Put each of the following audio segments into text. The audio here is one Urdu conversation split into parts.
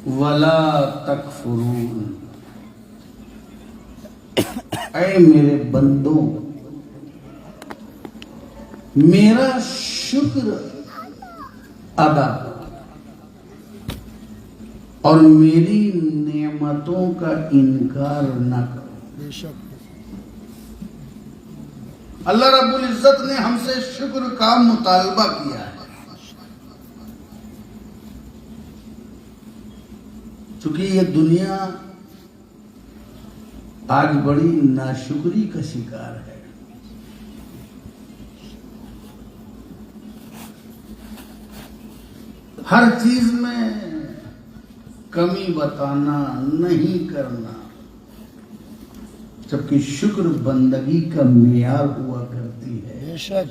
ولا تکفرون، اے میرے بندوں میرا شکر ادا اور میری نعمتوں کا انکار نہ کرو۔ بے شک اللہ رب العزت نے ہم سے شکر کا مطالبہ کیا ہے، چونکہ یہ دنیا آج بڑی ناشکری کا شکار ہے۔ ہر چیز میں کمی بتانا، نہیں کرنا، جبکہ شکر بندگی کا معیار ہوا کرتی ہے۔ بے شک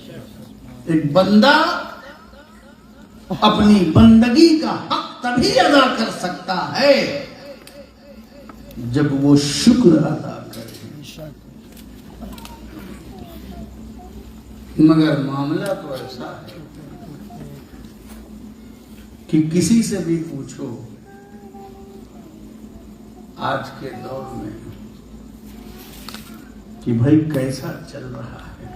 ایک بندہ اپنی بندگی کا حق تبھی ادا کر سکتا ہے جب وہ شکر ادا کرے، بے شک مگر معاملہ تو ایسا ہے کہ کسی سے بھی پوچھو آج کے دور میں کہ بھائی کیسا چل رہا ہے،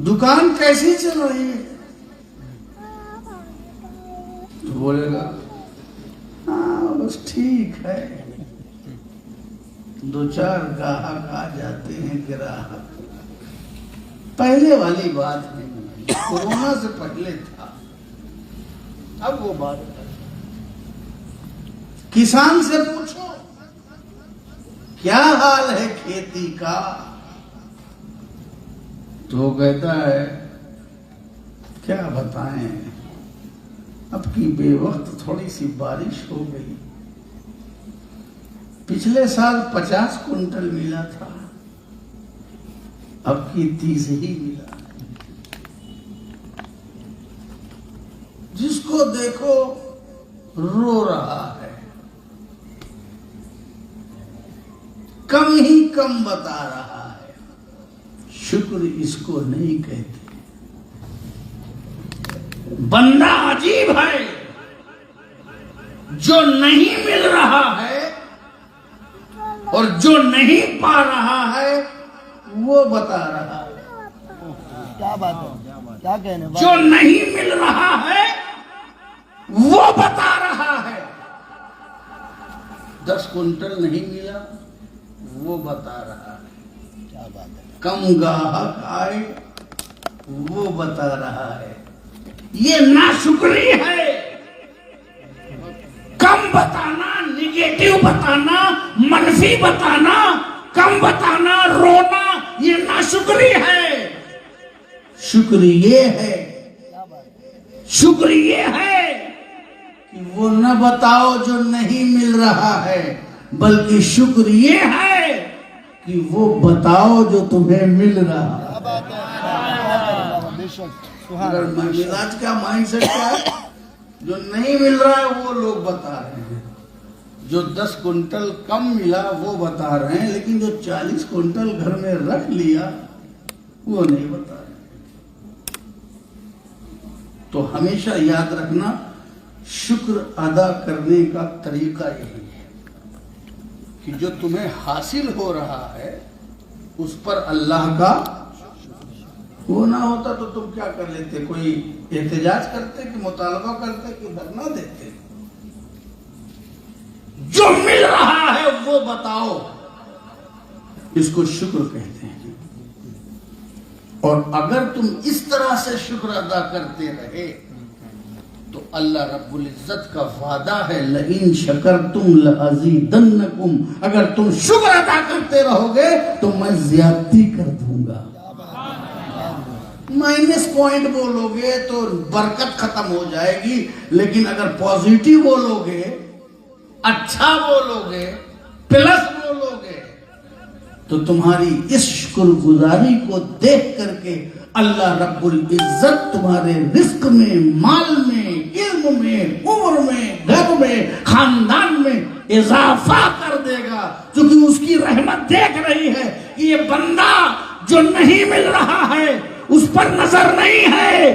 دکان کیسی چل رہی ہے، تو بولے گا ہاں بس ٹھیک ہے، دو چار گاہک آ جاتے ہیں گراہک، پہلے والی بات نہیں، کورونا سے پہلے تھا، اب وہ بات ہے۔ کسان سے پوچھو کیا حال ہے کھیتی کا، تو وہ کہتا ہے کیا بتائیں، اب کی بے وقت تھوڑی سی بارش ہو گئی، پچھلے سال 50 کنٹل ملا تھا، اب کی 30 ہی ملا۔ جس کو دیکھو رو رہا ہے، کم ہی کم بتا رہا ہے، شکر اس کو نہیں کہتے۔ بندہ عجیب ہے، جو نہیں مل رہا ہے اور جو نہیں پا رہا ہے وہ بتا رہا ہے، کیا بات ہے، کیا کہنے بات جو نہیں مل رہا ہے وہ بتا رہا ہے، 10 کنٹل نہیں ملا وہ بتا رہا ہے، کیا بات ہے، کم گاہک آئے وہ بتا رہا ہے۔ یہ ناشکری ہے، کم بتانا، نگیٹو بتانا، منفی بتانا، کم بتانا، رونا، یہ ناشکری ہے۔ شکر یہ ہے، کیا بات ہے، شکر یہ ہے کہ وہ نہ بتاؤ جو نہیں مل رہا ہے، بلکہ شکر یہ ہے کہ وہ بتاؤ جو تمہیں مل رہا ہے۔ کیا بات ہے، بے شک سبحان اگر اللہ، مزاج کا مائنڈ سیٹ کیا ہے، جو نہیں مل رہا ہے وہ لوگ بتا رہے ہیں، جو 10 کنٹل کم ملا وہ بتا رہے ہیں، لیکن جو 40 کنٹل گھر میں رکھ لیا وہ نہیں بتا رہے۔ تو ہمیشہ یاد رکھنا شکر ادا کرنے کا طریقہ یہی ہے کہ جو تمہیں حاصل ہو رہا ہے اس پر اللہ کا وہ نہ ہوتا تو تم کیا کر لیتے، کوئی احتجاج کرتے کہ مطالبہ کرتے کہ دھرنا دیتے۔ جو مل رہا ہے وہ بتاؤ، اس کو شکر کہتے ہیں۔ اور اگر تم اس طرح سے شکر ادا کرتے رہے تو اللہ رب العزت کا وعدہ ہے لئن شکرتم لازیدنکم، اگر تم شکر ادا کرتے رہو گے تو میں زیادتی کر دوں گا۔ مائنس پوائنٹ بولو گے تو برکت ختم ہو جائے گی، لیکن اگر پازیٹیو بولو گے، اچھا بولو گے، پلس بولو گے، تو تمہاری اس شکر گزاری کو دیکھ کر کے اللہ رب العزت تمہارے رزق میں، مال میں، علم میں، عمر میں، گھر میں، خاندان میں اضافہ کر دے گا، کیونکہ اس کی رحمت دیکھ رہی ہے کہ یہ بندہ جو نہیں مل رہا ہے اس پر نظر نہیں ہے،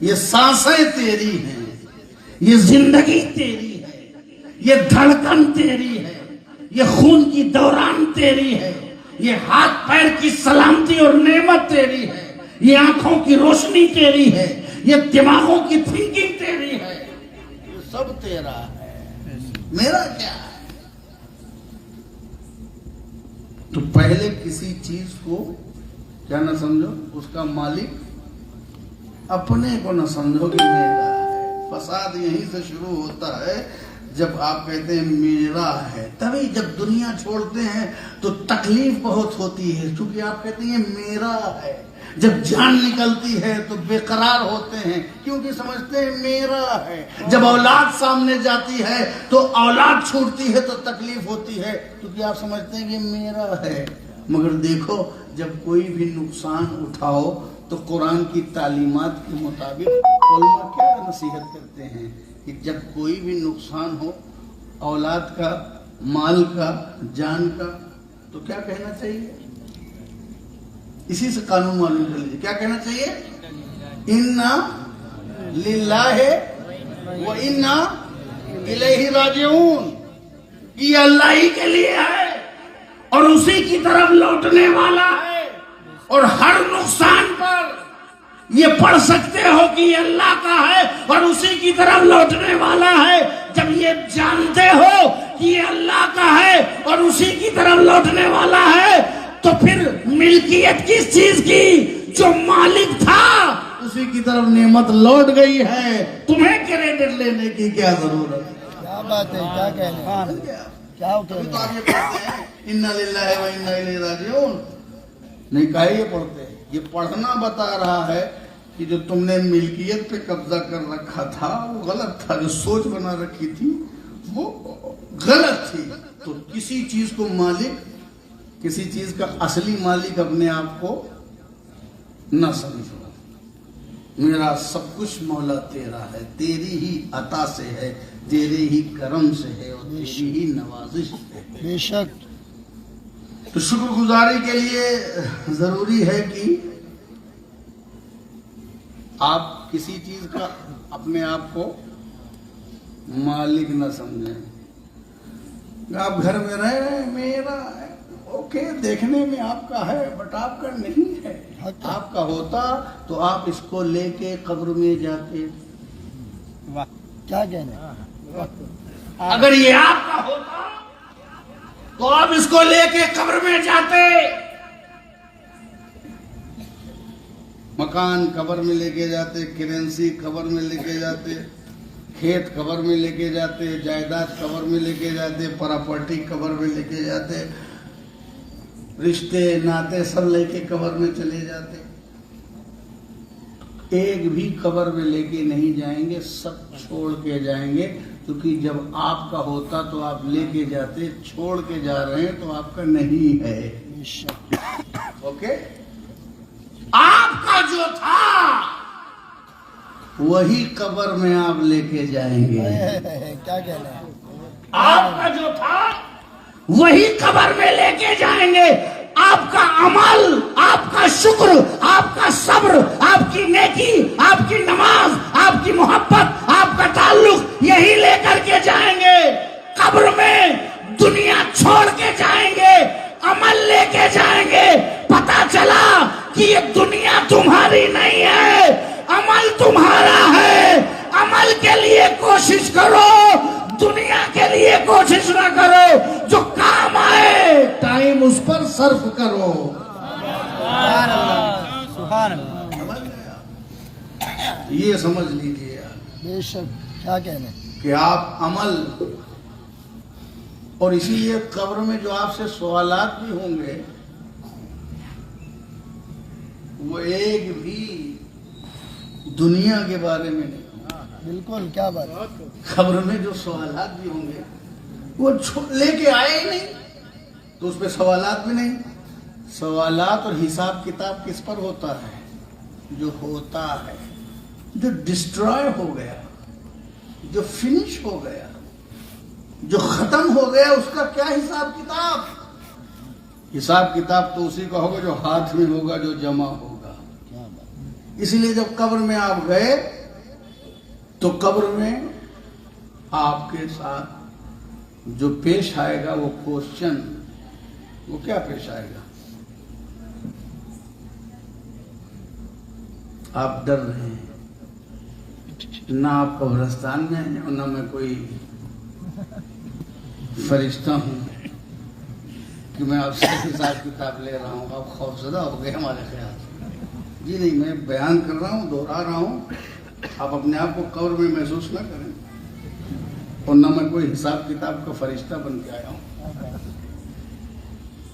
یہ سانسیں تیری ہیں، یہ زندگی تیری ہے، یہ دھڑکن تیری ہے، یہ خون کی دوران تیری ہے، یہ ہاتھ پیر کی سلامتی اور نعمت تیری ہے، یہ آنکھوں کی روشنی تیری ہے، یہ دماغوں کی تھنکنگ تیری ہے، یہ سب تیرا ہے، میرا کیا ہے؟ تو پہلے کسی چیز کو کیا نہ سمجھو، اس کا مالک اپنے کو نہ سمجھو کہ میرا ہے۔ فساد یہیں سے شروع ہوتا ہے جب آپ کہتے ہیں میرا ہے، تبھی جب دنیا چھوڑتے ہیں تو تکلیف بہت ہوتی ہے، کیونکہ آپ کہتے ہیں میرا ہے۔ جب جان نکلتی ہے تو بے قرار ہوتے ہیں کیونکہ سمجھتے ہیں میرا ہے۔ جب اولاد سامنے جاتی ہے تو اولاد چھوٹتی ہے تو تکلیف ہوتی ہے کیونکہ آپ سمجھتے ہیں کہ میرا ہے۔ مگر دیکھو جب کوئی بھی نقصان اٹھاؤ تو قرآن کی تعلیمات کے مطابق علماء کیا نصیحت کرتے ہیں کہ جب کوئی بھی نقصان ہو اولاد کا، مال کا، جان کا، تو کیا کہنا چاہیے؟ اسی سے قانون معلوم کر لیجیے، کیا کہنا چاہیے؟ اِنَّا لِلَّهِ وَإِنَّا إِلَيْهِ راجعون، یہ اللہ ہی کے لیے ہے اور اسی کی طرف لوٹنے والا ہے۔ اور ہر نقصان پر یہ پڑھ سکتے ہو کہ یہ اللہ کا ہے اور اسی کی طرف لوٹنے والا ہے۔ جب یہ جانتے ہو کہ یہ اللہ کا ہے اور اسی کی طرف لوٹنے والا ہے تو پھر ملکیت کس چیز کی؟ جو مالک تھا اسی کی طرف نعمت لوٹ گئی ہے، تمہیں کریڈٹ لینے کی کیا ضرورت ہے؟ کیا بات ہے، کیا کہنے کیا تو آپ یہ پڑھتے ہیں اِنَّا لِلَّهِ وَإِنَّا إِلَيْهِ راجعون، نہیں کہا یہ پڑھتے ہیں، یہ پڑھنا بتا رہا ہے کہ جو تم نے ملکیت پہ قبضہ کر رکھا تھا وہ غلط تھا، جو سوچ بنا رکھی تھی وہ غلط تھی۔ تو کسی چیز کو مالک، کسی چیز کا اصلی مالک اپنے آپ کو نہ سمجھو۔ میرا سب کچھ مولا تیرا ہے، تیری ہی عطا سے ہے، تیرے ہی کرم سے ہے اور تیری ہی نوازش ہے۔ بے شک تو شکر گزاری کے لیے ضروری ہے کہ آپ کسی چیز کا اپنے آپ کو مالک نہ سمجھیں۔ آپ گھر میں رہ رہے ہیں میرا ہے، اوکے، دیکھنے میں آپ کا ہے بٹ آپ کا نہیں ہے۔ آپ کا ہوتا تو آپ اس کو لے کے قبر میں جاتے۔ کیا کہنے اگر یہ آپ کا ہوتا تو آپ اس کو لے کے قبر میں جاتے۔ مکان قبر میں لے کے جاتے، کرنسی قبر میں لے کے جاتے، کھیت قبر میں لے کے جاتے، جائیداد قبر میں لے کے جاتے، پراپرٹی قبر میں لے کے جاتے، رشتے ناتے سب لے کے قبر میں چلے جاتے۔ ایک بھی قبر میں لے کے نہیں جائیں گے، سب چھوڑ کے جائیں گے، کیونکہ جب آپ کا ہوتا تو آپ لے کے جاتے، چھوڑ کے جا رہے ہیں تو آپ کا نہیں ہے۔ اوکے، آپ کا جو تھا وہی قبر میں آپ لے کے جائیں گے۔ کیا کہنا آپ کا جو تھا وہی قبر میں لے کے جائیں گے۔ آپ کا عمل، آپ کا شکر، آپ کا صبر، آپ کی نیکی، آپ کی نماز، آپ کی محبت، آپ کا تعلق یہی لے کر کے جائیں گے۔ قبر میں دنیا چھوڑ کے جائیں گے، عمل لے کے جائیں گے۔ پتا چلا کہ یہ دنیا تمہاری نہیں ہے، عمل تمہارا ہے۔ عمل کے لیے کوشش کرو، دنیا کے لیے کوشش نہ کرو۔ جو کام آئے ٹائم اس پر صرف کرو۔ سبحان اللہ، یہ سمجھ لیجیے بے شک کیا کہنے کہ آپ عمل، اور اسی لیے قبر میں جو آپ سے سوالات بھی ہوں گے وہ ایک بھی دنیا کے بارے میں نہیں۔ بالکل، کیا بات قبر میں جو سوالات بھی ہوں گے وہ لے کے آئے ہی نہیں، تو اس پہ سوالات بھی نہیں۔ سوالات اور حساب کتاب کس پر ہوتا ہے؟ جو ہوتا ہے، جو ڈسٹرائے ہو گیا، جو فنش ہو گیا، جو ختم ہو گیا، اس کا کیا حساب کتاب؟ حساب کتاب تو اسی کا ہوگا جو ہاتھ میں ہوگا، جو جمع ہوگا۔ اسی لیے جب قبر میں آپ گئے تو قبر میں آپ کے ساتھ جو پیش آئے گا وہ کوشچن، وہ کیا پیش آئے گا؟ آپ ڈر رہے ہیں، نہ آپ قبرستان میں ہیں اور نہ میں کوئی فرشتہ ہوں کہ میں آپ سے حساب کتاب لے رہا ہوں. آپ خوفزدہ ہو گئے ہمارے خیال سے. جی نہیں، میں بیان کر رہا ہوں، دوہرا رہا ہوں. آپ اپنے آپ کو قبر میں محسوس نہ کریں، اور نہ میں کوئی حساب کتاب کا فرشتہ بن کے آیا ہوں.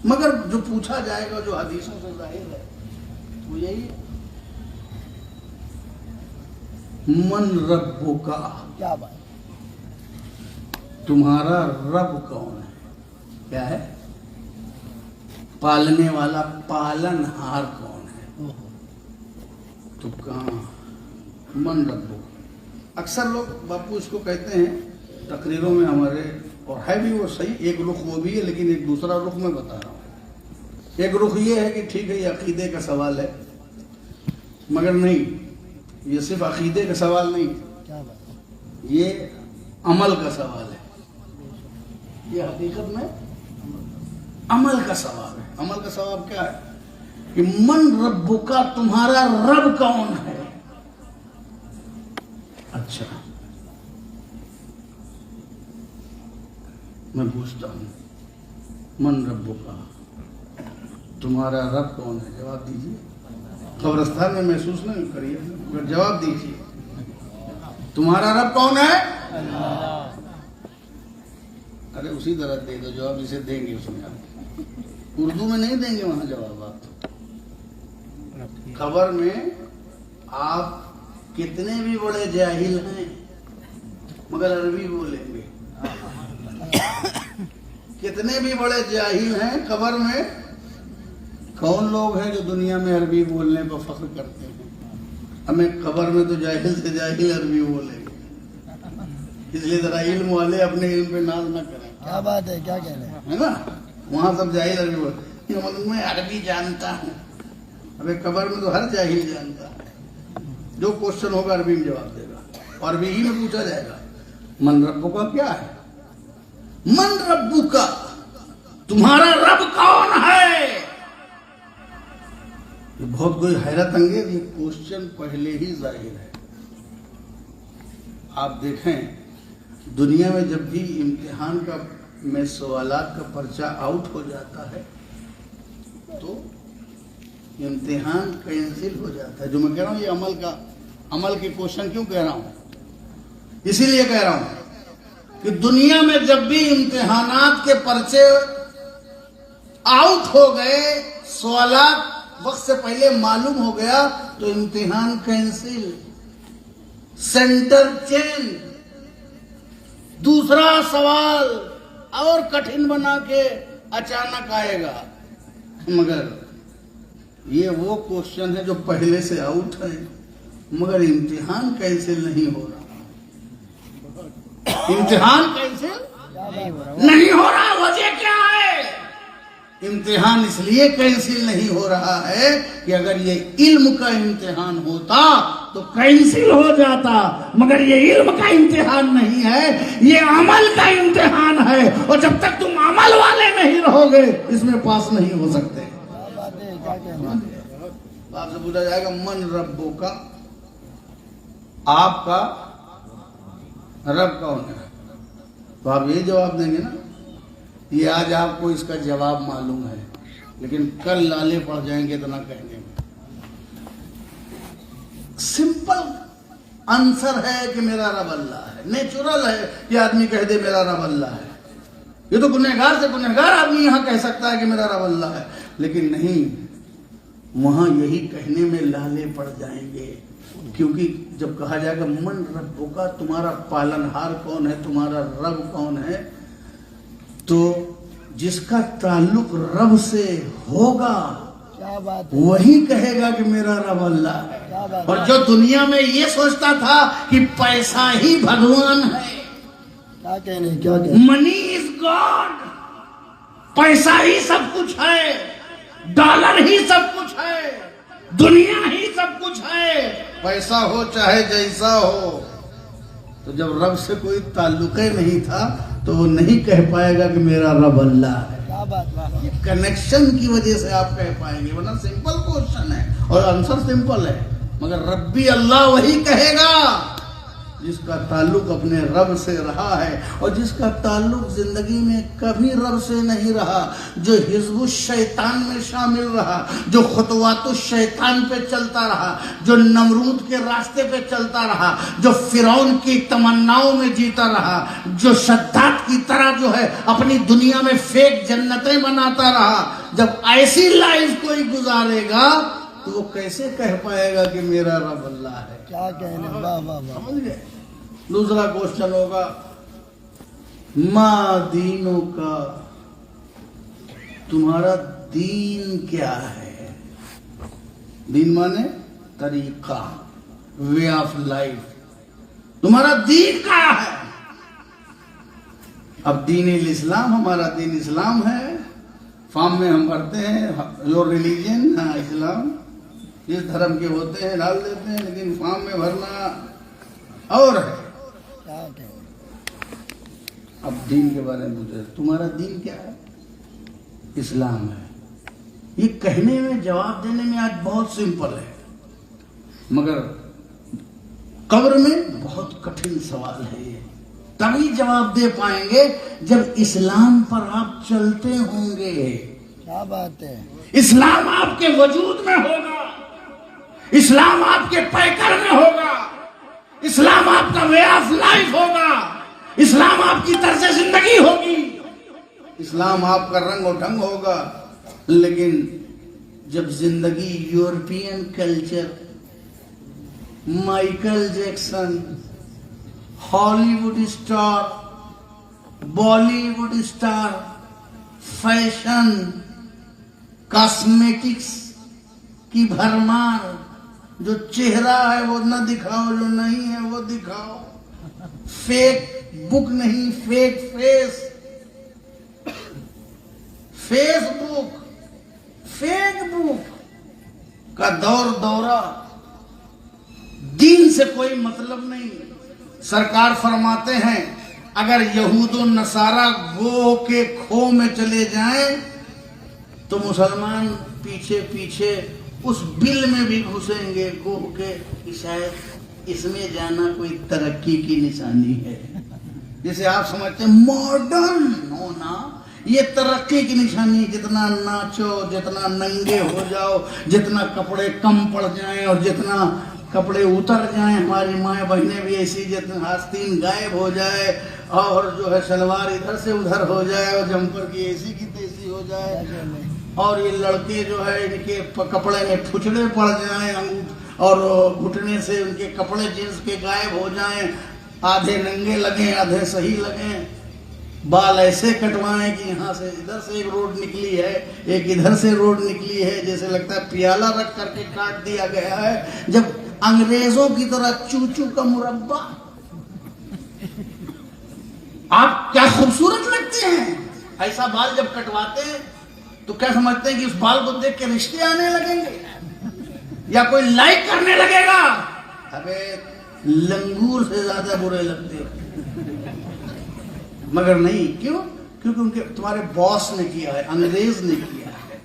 مگر جو پوچھا جائے گا، جو حدیثوں سے ظاہر ہے، وہ یہی ہے، من ربک، کیا بات. تمہارا رب کون ہے؟ کیا ہے؟ پالنے والا، پالن ہار کون ہے؟ تو کہاں من ربک. اکثر لوگ باپو اس کو کہتے ہیں تقریروں میں ہمارے، اور ہے بھی وہ صحیح، ایک رخ وہ بھی ہے، لیکن ایک دوسرا رخ میں بتا رہا ہوں. ایک رخ یہ ہے کہ ٹھیک ہے یہ عقیدے کا سوال ہے، مگر نہیں، یہ صرف عقیدے کا سوال نہیں، کیا بات. یہ عمل کا سوال ہے. یہ حقیقت میں عمل کا ثواب ہے. عمل کا ثواب کیا ہے؟ کہ من ربک، تمہارا رب کون ہے؟ اچھا، میں پوچھتا ہوں، من ربک، تمہارا رب کون ہے؟ جواب دیجیے. قبرستان میں محسوس نہیں کریے، مگر جواب دیجیے. تمہارا رب کون ہے؟ ارے اسی طرح دے دو جواب جسے دیں گے اس میں. آپ اردو میں نہیں دیں گے وہاں جواب. آپ خبر میں آپ کتنے بھی بڑے جاہل ہیں مگر عربی بولیں گے. کتنے بھی بڑے جاہل ہیں، قبر میں کون لوگ ہیں جو دنیا میں عربی بولنے پر فخر کرتے ہیں؟ ہمیں قبر میں تو جاہل سے جاہل عربی بولیں گے. اس لیے ذرا علم والے اپنے علم پہ ناز نہ کریں. کیا بات ہے. کیا کہنا ہے. ہے نا، وہاں سب جاہل عربی بولتے ہیں، میں عربی جانتا ہوں. ابھی قبر میں تو ہر جاہل جانتا ہے. جو کوشچن ہوگا عربی میں جواب دے گا، اور عربی ہی میں پوچھا جائے گا. من ربک کا کیا ہے؟ من ربک، تمہارا رب کون ہے؟ یہ بہت کوئی حیرت انگیز یہ کوشچن پہلے ہی ظاہر ہے. آپ دیکھیں دنیا میں جب بھی امتحان کا میں سوالات کا پرچہ آؤٹ ہو جاتا ہے تو امتحان کینسل ہو جاتا ہے. جو میں کہہ رہا ہوں یہ عمل کے کوشچن کیوں کہہ رہا ہوں؟ اسی لیے کہہ رہا ہوں کہ دنیا میں جب بھی امتحانات کے پرچے آؤٹ ہو گئے، سوالات وقت سے پہلے معلوم ہو گیا، تو امتحان کینسل، سینٹر چینج، دوسرا سوال اور کٹھن بنا کے اچانک آئے گا. مگر یہ وہ کوشچن ہے جو پہلے سے آؤٹ ہے، مگر امتحان کینسل نہیں ہو رہا. امتحان کینسل نہیں ہو رہا. وجہ کیا ہے؟ امتحان اس لیے کینسل نہیں ہو رہا ہے کہ اگر یہ علم کا امتحان ہوتا تو کینسل ہو جاتا، مگر یہ علم کا امتحان نہیں ہے، یہ عمل کا امتحان ہے. اور جب تک تم عمل والے نہیں رہو گے اس میں پاس نہیں ہو سکتے. کیا بات ہے. کیا کہنا ہے. آپ سے پوچھا جائے گا من ربک، آپ کا رب کون ہے؟ تو آپ یہ جواب دیں گے نا. یہ آج آپ کو اس کا جواب معلوم ہے، لیکن کل لالے پڑ جائیں گے تو نہ کہیں گے. سمپل آنسر ہے کہ میرا رب اللہ ہے. نیچرل ہے کہ آدمی کہہ دے میرا رب اللہ ہے. یہ تو گنہگار سے گنہگار آدمی یہاں کہہ سکتا ہے کہ میرا رب اللہ ہے، لیکن نہیں، وہاں یہی کہنے میں لالے پڑ جائیں گے. کیونکہ جب کہا جائے گا من ربک، تمہارا پالنہار کون ہے، تمہارا رب کون ہے، تو جس کا تعلق رب سے ہوگا کیا بات ہے. وہی کہے گا کہ میرا رب اللہ ہے. کیا بات ہے. اور جو دنیا میں یہ سوچتا تھا کہ پیسہ ہی بھگوان ہے، کیا کہنے. کیا کہنے. منی از گاڈ، پیسہ ہی سب کچھ ہے، ڈالر ہی سب کچھ ہے، دنیا ہی سب کچھ ہے، پیسہ ہو چاہے جیسا ہو۔ تو جب رب سے کوئی تعلق ہی نہیں تھا تو وہ نہیں کہہ پائے گا کہ میرا رب اللہ ہے۔ کیا بات ہے، یہ کنیکشن کی وجہ سے آپ کہہ پائیں گے، ورنہ سمپل کوشچن ہے اور آنسر سمپل ہے، مگر ربی اللہ وہی کہے گا جس کا تعلق اپنے رب سے رہا ہے، اور جس کا تعلق زندگی میں کبھی رب سے نہیں رہا، جو حزب الشیطان میں شامل رہا، جو خطوات الشیطان پہ چلتا رہا، جو نمرود کے راستے پہ چلتا رہا، جو فرعون کی تمناؤں میں جیتا رہا، جو شداد کی طرح جو ہے اپنی دنیا میں فیک جنتیں بناتا رہا، جب ایسی لائف کوئی گزارے گا تو وہ کیسے کہہ پائے گا کہ میرا رب اللہ ہے؟ کیا کہنے، واہ واہ واہ۔ سمجھ گئے؟ دوسرا کوشچن ہوگا ما دینوں کا، تمہارا دین کیا ہے؟ دین مانے طریقہ، وے آف لائف، تمہارا دین کیا ہے؟ اب دین الاسلام، ہمارا دین اسلام ہے، فارم میں ہم بھرتے ہیں یور ریلیجن، ہاں اسلام، جس دھرم کے ہوتے ہیں ڈال دیتے ہیں، لیکن فارم میں بھرنا اور ہے۔ کیا کہنے، اب دین کے بارے میں پوچھے تمہارا دین کیا ہے؟ اسلام ہے۔ یہ کہنے میں، جواب دینے میں آج بہت سمپل ہے، مگر قبر میں بہت کٹھن سوال ہے یہ۔ تبھی جواب دے پائیں گے جب اسلام پر آپ چلتے ہوں گے، کیا بات ہے، اسلام آپ کے وجود میں ہوگا، اسلام آپ کے پیکر میں ہوگا، اسلام آپ کا وے آف لائف ہوگا، اسلام آپ کی طرز زندگی ہوگی، اسلام آپ کا رنگ و ڈھنگ ہوگا۔ لیکن جب زندگی European culture, Michael Jackson, Hollywood star, Bollywood star, fashion, cosmetics کی بھرمار، جو چہرہ ہے وہ نہ دکھاؤ، جو نہیں ہے وہ دکھاؤ، فیک بک نہیں، فیک فیس، فیس بک، فیک بک کا دورہ، دین سے کوئی مطلب نہیں۔ سرکار فرماتے ہیں اگر یہود و نصارہ گو کے کھو میں چلے جائیں تو مسلمان پیچھے پیچھے اس بل میں بھی گھسیں گے گو کے، شاید اس میں جانا کوئی ترقی کی نشانی ہے۔ جسے آپ سمجھتے ہیں ماڈرن ہونا یہ ترقی کی نشانی، جتنا ناچو، جتنا ننگے ہو جاؤ، جتنا کپڑے کم پڑ جائیں اور جتنا کپڑے اتر جائیں، ہماری مائیں بہنیں بھی ایسی، جتنا آستین غائب ہو جائے اور جو ہے شلوار ادھر سے ادھر ہو جائے اور جمپر کی ایسی کی تیسی ہو جائے، اور یہ لڑکے جو ہے ان کے کپڑے میں پھچڑے پڑ جائیں اور گھٹنے سے ان کے کپڑے جنس کے غائب ہو جائیں، آدھے ننگے لگیں آدھے صحیح لگیں، بال ایسے کٹوائیں کہ یہاں سے ادھر سے ایک روڈ نکلی ہے، ایک ادھر سے روڈ نکلی ہے، جیسے لگتا ہے پیالہ رکھ کر کے کاٹ دیا گیا ہے، جب انگریزوں کی طرح چوچو کا مربع۔ آپ کیا خوبصورت لگتے ہیں، ایسا بال جب کٹواتے ہیں تو کیا سمجھتے ہیں کہ اس بال کو دیکھ کے رشتے آنے لگیں گے یا کوئی لائک کرنے لگے گا؟ ابے لنگور سے زیادہ برے لگتے ہو، مگر نہیں، کیوں؟ کیونکہ ان کے تمہارے باس نے کیا ہے، انگریز نے کیا ہے،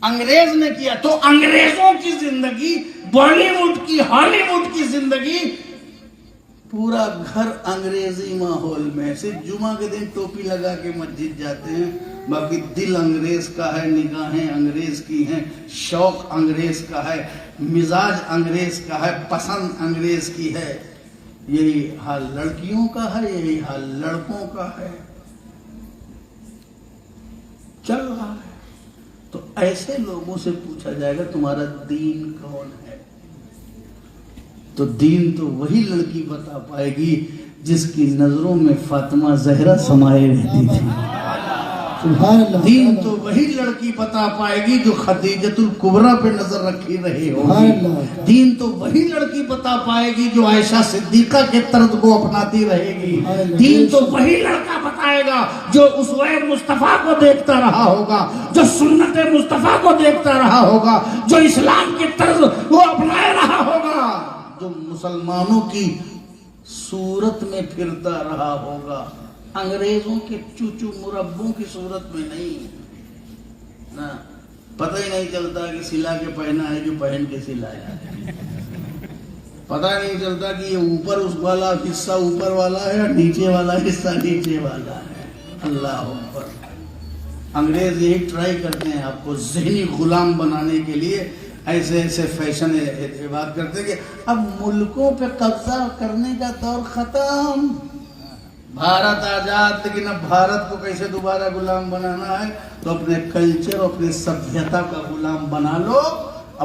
انگریز نے کیا۔ تو انگریزوں کی زندگی، بالی ووڈ کی، ہالی ووڈ کی زندگی، پورا گھر انگریزی ماحول میں، صرف جمعہ کے دن ٹوپی لگا کے مسجد جاتے ہیں، باقی دل انگریز کا ہے، نگاہیں انگریز کی ہیں، شوق انگریز کا ہے، مزاج انگریز کا ہے، پسند انگریز کی ہے۔ یہی حال لڑکیوں کا ہے، یہی حال لڑکوں کا ہے، چل رہا ہے۔ تو ایسے لوگوں سے پوچھا جائے گا تمہارا دین کون ہے، تو دین تو وہی لڑکی بتا پائے گی جس کی نظروں میں فاطمہ زہرا سمائے رہتی تھی۔ سبحان اللہ، دین تو وہی لڑکی بتا پائے گی جو خدیجۃ الکبریٰ پہ نظر رکھی رہی سبحان ہوگی۔ اللہ، دین تو وہی لڑکی بتا پائے گی جو عائشہ صدیقہ کے طرز کو اپناتی رہے گی۔ دین تو وہی لڑکا بتا آئے گا جو اسوہ مصطفیٰ کو دیکھتا رہا ہوگا, جو سنت مصطفیٰ کو دیکھتا رہا ہوگا, جو اسلام کی طرز وہ اپنائے رہا ہوگا, جو مسلمانوں کی صورت میں پھرتا رہا ہوگا, انگریزوں کے چوچو مربوں کی صورت میں نہیں نا. پتہ ہی نہیں چلتا کہ سلا کے پہنا ہے جو پہن کے سلایا ہے, پتہ نہیں چلتا کہ یہ اوپر اس والا حصہ اوپر والا ہے اور نیچے والا حصہ نیچے والا ہے. اللہ اکبر. انگریز یہی ٹرائی کرتے ہیں آپ کو ذہنی غلام بنانے کے لیے, ایسے ایسے فیشن بات کرتے کہ اب ملکوں پہ قبضہ کرنے کا دور ختم, بھارت آزاد, لیکن اب بھارت کو کیسے دوبارہ غلام بنانا ہے تو اپنے کلچر اور اپنے سبھیتا کا غلام بنا لو,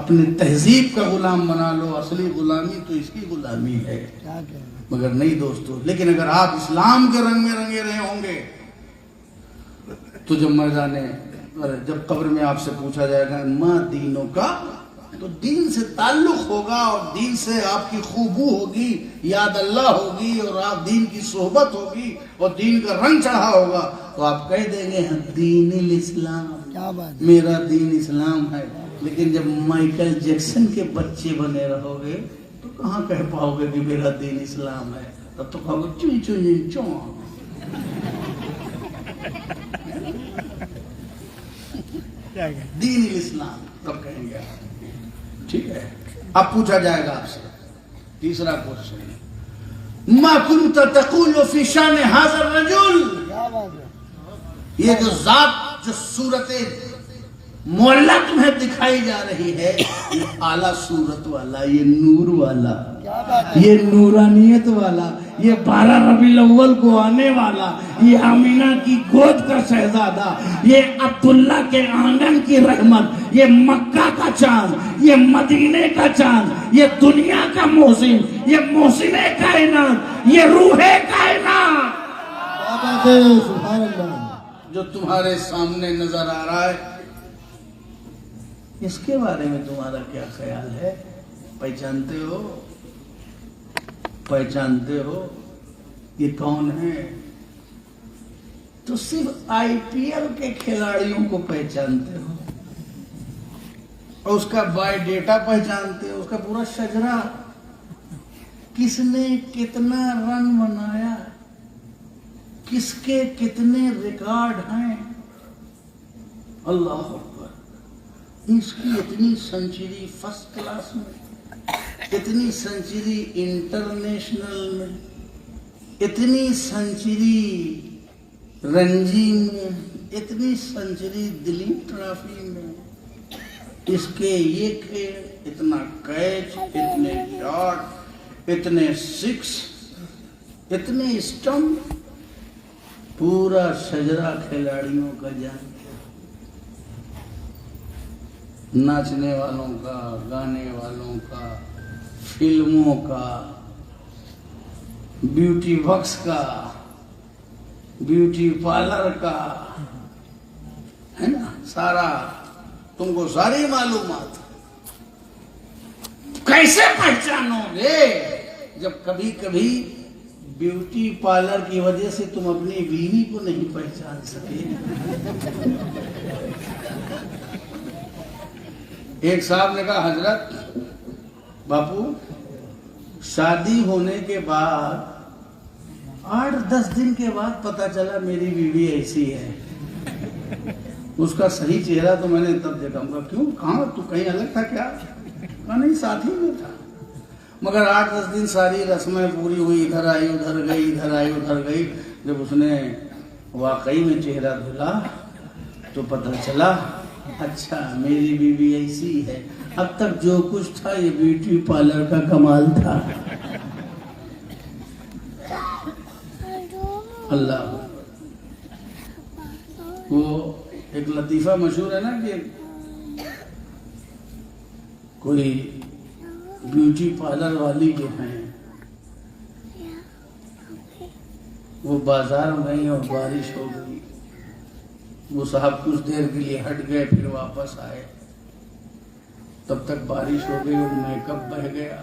اپنے تہذیب کا غلام بنا لو. اصلی غلامی تو اس کی غلامی ہے, مگر نہیں دوستو. لیکن اگر آپ اسلام کے رنگ میں رنگے رہے ہوں گے تو جب قبر میں آپ سے پوچھا جائے گا ماں دینوں کا, تو دین سے تعلق ہوگا اور دین سے آپ کی خوبو ہوگی, یاد اللہ ہوگی اور آپ دین کی صحبت ہوگی اور دین کا رنگ چڑھا ہوگا, تو آپ کہہ دیں گے دین الاسلام, میرا دین اسلام ہے. لیکن جب مائیکل جیکسن کے بچے بنے رہو گے تو کہاں کہہ پاؤ گے کہ میرا دین اسلام ہے, تب تو کہو گے چون چون چون. دین الاسلام تب کہیں گے. ٹھیک ہے, اب پوچھا جائے گا آپ سے تیسرا کوشچن, ما کنت تقول فی شان ھذا الرجل, یہ جو ذات جو صورت معلّہ تمہیں دکھائی جا رہی ہے, یہ اعلیٰ صورت والا, یہ نور والا, یہ نورانیت والا, یہ 12 ربیع الاول کو آنے والا, یہ آمینہ کی گود کا شہزادہ, یہ عبداللہ کے آنگن کی رحمت, یہ مکہ کا چاند, یہ مدینے کا چاند, یہ دنیا کا محسن, یہ محسن کائنات, یہ روح کائنات, سبحان اللہ, جو تمہارے سامنے نظر آ رہا ہے, اس کے بارے میں تمہارا کیا خیال ہے؟ پہچانتے ہو؟ پہچانتے ہو یہ کون ہے؟ تو صرف آئی پی ایل کے کھلاڑیوں کو پہچانتے ہو, اور اس کا بائی ڈیٹا پہچانتے ہو, اس کا پورا شجرہ, کس نے کتنا رن بنایا, کس کے کتنے ریکارڈ ہیں. اللہ اکبر. اس کی اتنی سنچری فرسٹ کلاس میں, اتنی سنچری انٹرنیشنل میں, اتنی سنچری رنجی میں, اتنی سنچری دلیپ ٹرافی میں, اس کے یہ کھیل, اتنا کیچ, اتنے شاٹ, اتنے سکس, اتنے اسٹمپ, پورا شجرہ کھلاڑیوں کا جان, ناچنے والوں کا, گانے والوں کا, فلموں کا, بیوٹی ورکس کا, بیوٹی پارلر کا, ہے نا, سارا تم کو ساری معلومات. کیسے پہچانو گے جب کبھی کبھی بیوٹی پارلر کی وجہ سے تم اپنی بیوی کو نہیں پہچان سکے. ایک صاحب نے کہا حضرت باپو شادی ہونے کے بعد 8-10 دن کے بعد پتا چلا میری بیوی ایسی ہے. اس کا صحیح چہرہ تو میں نے تب دیکھا. کیوں, کہاں تو کہیں الگ تھا کیا؟ کہا نہیں, ساتھ ہی میں تھا. مگر 8-10 دن ساری رسمیں پوری ہوئی, ادھر آئی ادھر گئی, ادھر آئی ادھر گئی. جب اس نے واقعی میں چہرہ دھلا تو پتہ چلا اچھا میری بیوی ایسی ہے. اب تک جو کچھ تھا یہ بیوٹی پارلر کا کمال تھا. اللہ. وہ ایک لطیفہ مشہور ہے نا کہ کوئی بیوٹی پارلر والی جو ہیں وہ بازار میں گئی اور بارش ہو گئی. وہ صاحب کچھ دیر کے لیے ہٹ گئے, پھر واپس آئے, تب تک بارش ہو گئی اور میک اپ بہہ گیا.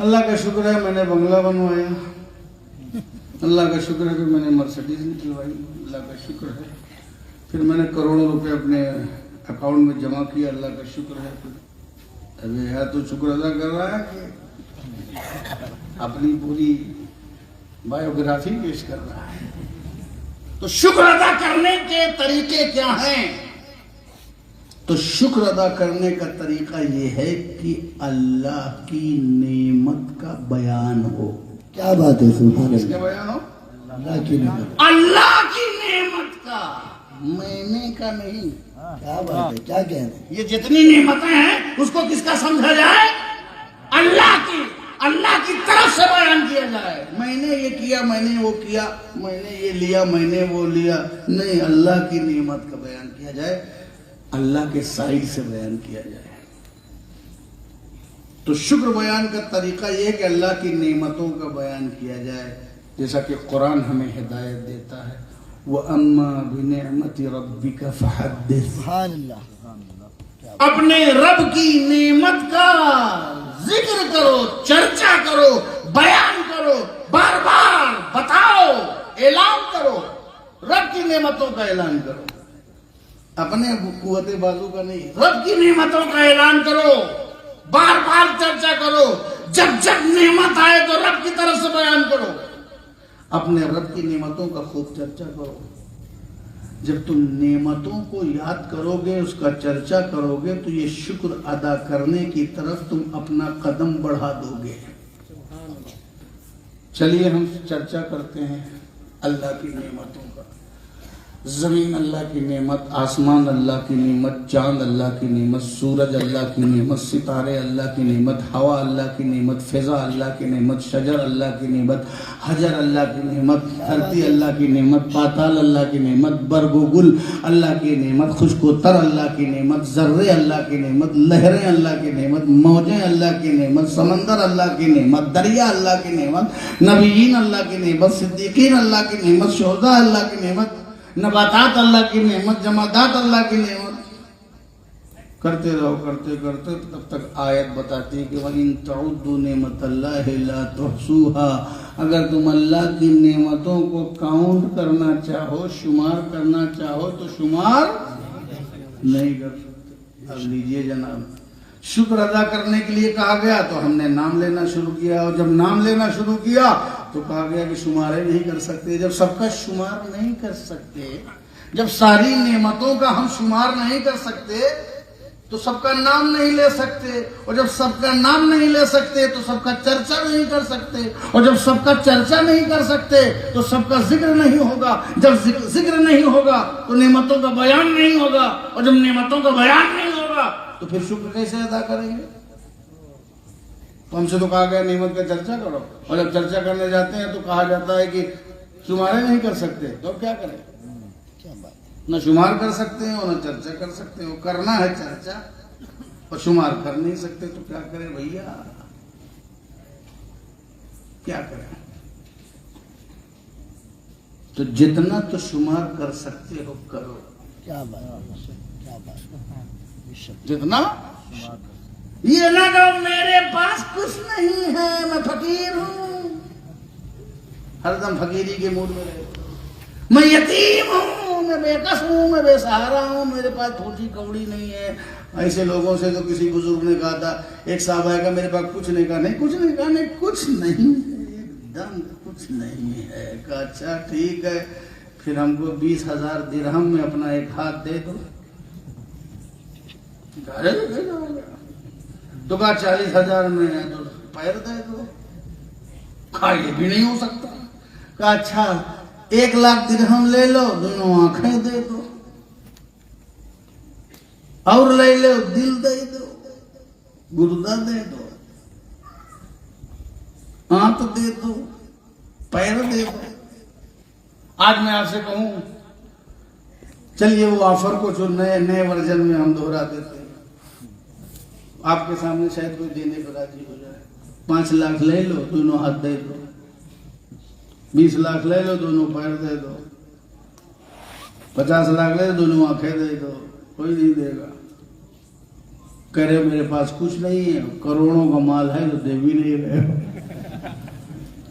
اللہ کا شکر ہے میں نے بنگلہ بنوایا، اللہ کا شکر ہے کہ میں نے مرسڈیز نکلوائی، اللہ کا شکر ہے پھر میں نے کروڑوں روپے اپنے اکاؤنٹ میں جمع کیا، اللہ کا شکر ہے۔ پھر ابھی ہے تو شکر ادا کر رہا ہے کہ اپنی پوری بایوگرافی پیش کر رہا ہے۔ تو شکر ادا کرنے کے طریقے کیا ہیں؟ تو شکر ادا کرنے کا طریقہ یہ ہے کہ اللہ کی نعمت کا بیان ہو۔ کیا بات ہے، سبحان کس کا اللہ، بیان ہو؟ اللہ کی نعمت، اللہ کی نعمت کا، میں کا نہیں۔ کیا بات ہے، کیا کہہ رہے ہیں؟ یہ جتنی نعمتیں ہیں اس کو کس کا سمجھا جائے؟ اللہ کی، اللہ کی طرف سے بیان کیا جائے۔ میں نے یہ کیا، میں نے وہ کیا، میں نے یہ لیا، میں نے وہ لیا، نہیں، اللہ کی نعمت کا بیان کیا جائے، اللہ کے سائڈ سے بیان کیا جائے۔ تو شکر بیان کا طریقہ یہ کہ اللہ کی نعمتوں کا بیان کیا جائے، جیسا کہ قرآن ہمیں ہدایت دیتا ہے، وَأَمَّا بِنِعْمَةِ رَبِّكَ فَحَدِّثْ۔ سبحان اللہ، اپنے رب کی نعمت کا ذکر کرو، چرچا کرو، بیان کرو، بار بار بتاؤ، اعلان کرو، رب کی نعمتوں کا اعلان کرو، اپنے قوت بازو کا نہیں، رب کی نعمتوں کا اعلان کرو، بار بار چرچا کرو، جب جب نعمت آئے تو رب کی طرف سے بیان کرو، اپنے رب کی نعمتوں کا خوب چرچا کرو۔ جب تم نعمتوں کو یاد کرو گے، اس کا چرچا کرو گے، تو یہ شکر ادا کرنے کی طرف تم اپنا قدم بڑھا دو گے۔ چلیے ہم چرچا کرتے ہیں اللہ کی نعمتوں کا۔ زمین اللہ کی نعمت، آسمان اللہ کی نعمت، چاند اللہ کی نعمت، سورج اللہ کی نعمت، ستارے اللہ کی نعمت، ہوا اللہ کی نعمت، فضا اللہ کی نعمت، شجر اللہ کی نعمت، حجر اللہ کی نعمت، دھرتی اللہ کی نعمت، پاتال اللہ کی نعمت، برگ و گل اللہ کی نعمت، خشک و تر اللہ کی نعمت، ذرے اللہ کی نعمت، لہریں اللہ کی نعمت، موجیں اللہ کی نعمت، سمندر اللہ کی نعمت، دریا اللہ کی نعمت، نبیین اللہ کی نعمت، صدیقین اللہ کی نعمت، شہداء اللہ کی نعمت، نباتات اللہ کی نعمت، جمادات اللہ کی نعمت، کرتے رہو کرتے کرتے تب تک آیت بتاتی ہے کہ وَإِن تَعُدُّوا نِعْمَةَ اللَّهِ لَا تُحْصُوهَا، اگر تم اللہ کی نعمتوں کو کاؤنٹ کرنا چاہو، شمار کرنا چاہو تو شمار نہیں کر سکتے۔ اب لیجئے جناب، شکر ادا کرنے کے لیے کہا گیا تو ہم نے نام لینا شروع کیا، اور جب نام لینا شروع کیا تو کہا گیا کہ شمارے نہیں کر سکتے۔ جب سب کا شمار نہیں کر سکتے، جب ساری نعمتوں کا ہم شمار نہیں کر سکتے تو سب کا نام نہیں لے سکتے، اور جب سب کا نام نہیں لے سکتے تو سب کا چرچا نہیں کر سکتے، اور جب سب کا چرچا نہیں کر سکتے تو سب کا ذکر نہیں ہوگا، جب ذکر نہیں ہوگا تو نعمتوں کا بیان نہیں ہوگا، اور جب نعمتوں کا بیان نہیں ہوگا تو پھر شکر کیسے ادا کریں گے؟ تو ہم سے تو کہا گیا نعمت کا چرچا کرو، اور جب چرچا کرنے جاتے ہیں تو کہا جاتا ہے کہ شمارے نہیں کر سکتے، تو اب کیا کریں؟ نہ شمار کر سکتے ہیں اور نہ چرچا کر سکتے ہیں۔ کرنا ہے چرچا اور شمار کر نہیں سکتے، تو کیا کریں بھیا، کیا کریں؟ تو جتنا تو شمار کر سکتے ہو کرو، کیا بات، کیا بات، جتنا۔ یہ نہ کہ میرے پاس کچھ نہیں ہے، میں فقیر ہوں، ہر دم فقیری کے موڈ میں رہے، میں یتیم ہوں، میں بے کس ہوں، میں بے سہارا ہوں، میرے پاس تھوڑی کوڑی نہیں ہے۔ ایسے لوگوں سے تو کسی بزرگ نے کہا تھا، ایک صاحب آئے گا میرے پاس کچھ نہیں، کہا نہیں کچھ نہیں، کہا نہیں کچھ نہیں ہے، ایک دم کچھ نہیں ہے۔ کہا اچھا ٹھیک ہے، پھر ہم کو 20,000 درہم میں اپنا ایک ہاتھ دے دو۔ تو کہا 40,000 میں تو پیر دے دو۔ کہا یہ بھی نہیں ہو سکتا۔ کہا اچھا 1,00,000 درہم لے لو، دونوں آنکھیں دے دو، اور لے لو دل دے دو، گردہ دے دو، آنکھ دے دو، پیر دے دو۔ آج میں آپ سے کہوں چلیے وہ آفر کو جو نئے ورژن میں ہم دہرا دیتے ہیں، آپ کے سامنے شاید کوئی دینے پر راضی ہو جائے۔ 5 لاکھ لے لو، دونوں ہاتھ دے دو، 20 لاکھ لے لو، دونوں پیر دے دو، 50 لاکھ لے لو، دونوں آنکھیں دے دو، کوئی نہیں دے گا۔ کہہ رہے میرے پاس کچھ نہیں ہے، کروڑوں کا مال ہے تو دے بھی نہیں رہے ہو۔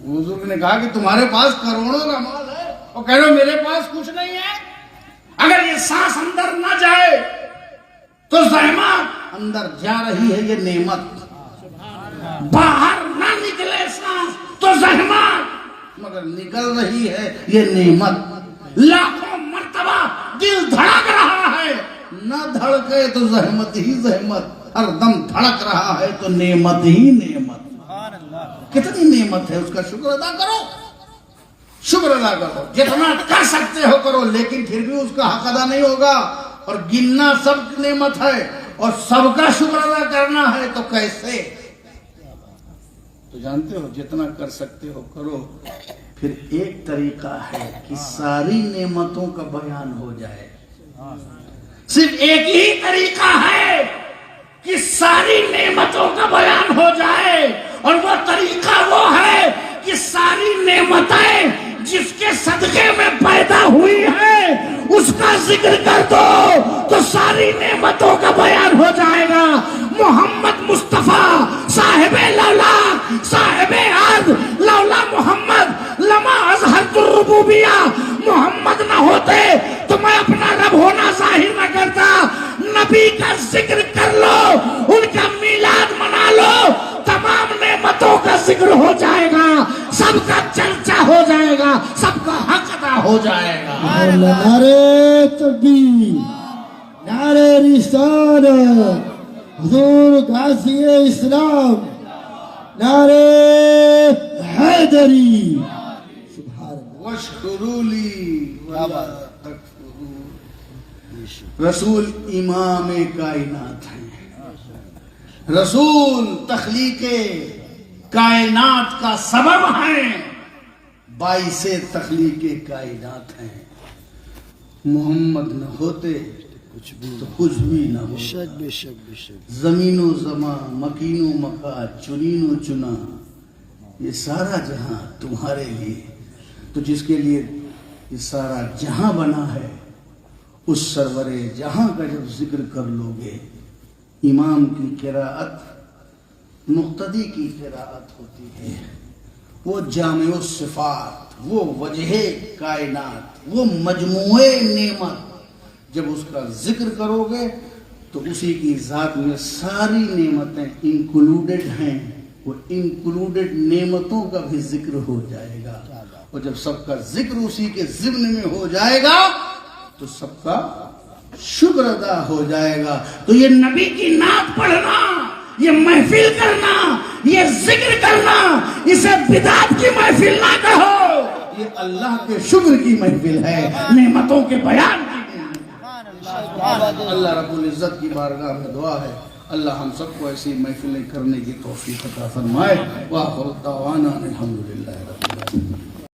بزرگ نے کہا کہ تمہارے پاس کروڑوں کا مال ہے اور کہہ رہے ہو میرے پاس کچھ نہیں ہے؟ اگر یہ سانس اندر نہ جائے تو زحمت، اندر جا رہی ہے یہ نعمت، باہر نہ نکلے سانس تو زحمت، مگر نکل رہی ہے یہ نعمت۔ لاکھوں مرتبہ دل دھڑک رہا ہے، نہ دھڑکے تو زحمت ہی زحمت، ہر دم دھڑک رہا ہے تو نعمت ہی نعمت۔ کتنی نعمت ہے، اس کا شکر ادا کرو، شکر ادا کرو، جتنا کر سکتے ہو کرو، لیکن پھر بھی اس کا حق ادا نہیں ہوگا۔ اور گننا سب نعمت ہے اور سب کا شکر ادا کرنا ہے تو کیسے؟ تو جانتے ہو جتنا کر سکتے ہو کرو۔ پھر ایک طریقہ ہے کہ ساری نعمتوں کا بیان ہو جائے، صرف ایک ہی طریقہ ہے کہ ساری نعمتوں کا بیان ہو جائے، اور وہ طریقہ وہ ہے کہ ساری نعمتیں جس کے صدقے میں پیدا ہوئی ہیں اس کا ذکر کر دو تو ساری نعمتوں کا بیان ہو جائے گا۔ محمد مصطفیٰ صاحب لولا صاحب عرض، لولا محمد لما اظہرت الربوبیہ، محمد نہ ہوتے تو میں اپنا رب ہونا ظاہر نہ کرتا۔ نبی کا ذکر کر لو، ان کا میلاد منا لو، تمام نعمتوں کا ذکر ہو جائے گا، سب کا چرچا ہو جائے گا، سب کا حق ادا ہو جائے گا۔ نعرے تکبیر، نعرے رسالت، حضور غازی اسلام، نعرے حیدری، سبحان اللہ۔ واشکروا لی ولا تکفرون۔ رسول امام کائنات ہیں، رسول تخلیق کائنات کا سبب ہیں، باعث تخلیق کائنات ہیں۔ محمد نہ ہوتے تو کچھ بھی نہ بے ہوتا۔ شک بے شک بے شک۔ زمین و زمان، مکین و مکان، چنین و چنا، یہ سارا جہاں تمہارے لیے، تو جس کے لیے یہ سارا جہاں بنا ہے اس سرور جہاں کا جب ذکر کر لو گے، امام کی قراءت مقتدی کی قراءت ہوتی ہے، وہ جامع الصفات، وہ وجہ کائنات، وہ مجموعے نعمت، جب اس کا ذکر کرو گے تو اسی کی ذات میں ساری نعمتیں انکلوڈڈ ہیں، وہ انکلوڈڈ نعمتوں کا بھی ذکر ہو جائے گا، اور جب سب کا ذکر اسی کے ضمن میں ہو جائے گا تو سب کا شکر ادا ہو جائے گا۔ تو یہ نبی کی نعت پڑھنا، یہ محفل کرنا، یہ ذکر کرنا، اسے بدعت کی محفل نہ کہو، یہ اللہ کے شکر کی محفل ہے، نعمتوں کے بیان کی۔ اللہ رب العزت کی بارگاہ میں دعا ہے اللہ ہم سب کو ایسی محفلیں کرنے کی توفیق عطا فرمائے۔ وآخر دعوانا الحمدللہ رب العالمین۔